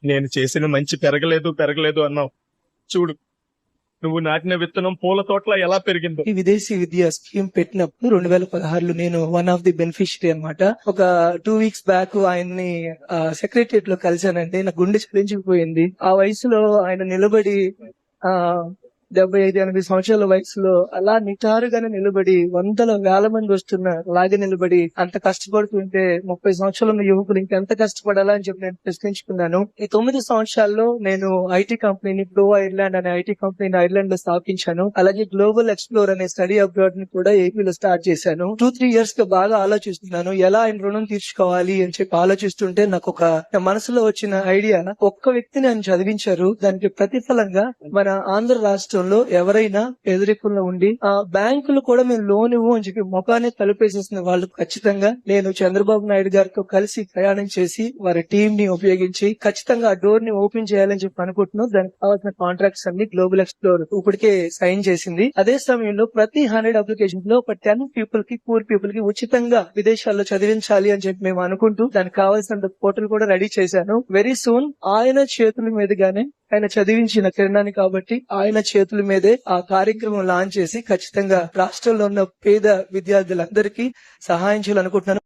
నేను చేసిన మంచి పెరగలేదు పెరగలేదు అన్నావు. చూడు, నువ్వు నాటిన విత్తనం పూల తోటలా ఎలా పెరిగిందో. ఈ విదేశీ విద్యా స్కీమ్ పెట్టినప్పుడు 2016లో నేను వన్ ఆఫ్ ది బెనిఫిషియరీ అన్నమాట. ఒక 2 వీక్స్ బ్యాక్ ఆయన్ని సెక్రటరియట్ లో కలిశానండి. నా గుండె చలించిపోయింది. ఆ వయసులో ఆయన నిలబడి ఆ 75-80 సంవత్సరాల వయసులో అలా నిటారుగానే నిలబడి వందల వేల మంది వస్తున్న అలాగే నిలబడి అంత కష్టపడుతుంటే 30 సంవత్సరాల ఉన్న యువకులు ఇంకెంత కష్టపడాలా అని చెప్పి నేను ప్రశ్నించుకున్నాను. ఈ 9 సంవత్సరాల్లో నేను ఐటీ కంపెనీని ప్రో ఐర్లాండ్ అనే ఐటీ కంపెనీని ఐర్లాండ్ లో స్థాపించాను. అలాగే గ్లోబల్ ఎక్స్ప్లోర్ అనే స్టడీ అబ్రాడ్ ని కూడా ఏపీలో స్టార్ట్ చేశాను. 2-3 ఇయర్స్ గా బాగా ఆలోచిస్తున్నాను ఎలా ఆయన రుణం తీర్చుకోవాలి అని చెప్పి ఆలోచిస్తుంటే నాకు ఒక మనసులో వచ్చిన ఐడియా, ఒక్క వ్యక్తిని ఆయన చదివించారు, దానికి ప్రతిఫలంగా మన ఆంధ్ర రాష్ట్రంలో ఎవరైనా పేదరికంలో ఉండి ఆ బ్యాంకులు కూడా మేము లోన్ ఇవ్వు అని చెప్పి ముఖాన్ని తలుపేసేసిన వాళ్ళు ఖచ్చితంగా నేను చంద్రబాబు నాయుడు గారితో కలిసి ప్రయాణం చేసి వారి టీం ని ఉపయోగించి ఖచ్చితంగా ఆ డోర్ ని ఓపెన్ చేయాలని చెప్పి అనుకుంటున్నాం. దానికి కావాల్సిన కాంట్రాక్ట్స్ అన్ని గ్లోబల్ ఎక్స్ప్లోర్ ఇప్పటికే సైన్ చేసింది. అదే సమయంలో ప్రతి 100 అప్లికేషన్ లో ఒక 10 పీపుల్ కి, పూర్ పీపుల్ కి ఉచితంగా విదేశాల్లో చదివించాలి అని చెప్పి మేము అనుకుంటూ దానికి కావాల్సిన పోర్టల్ కూడా రెడీ చేశాను. వెరీ సూన్ ఆయన చేతుల మీదుగానే, ఆయన చదివించిన కిరణాన్ని కాబట్టి ఆయన చేతుల మీదే ఆ కార్యక్రమం లాంచ్ చేసి ఖచ్చితంగా రాష్ట్రంలో ఉన్న పేద విద్యార్థులందరికీ సహాయం చేయాలనుకుంటున్నాను.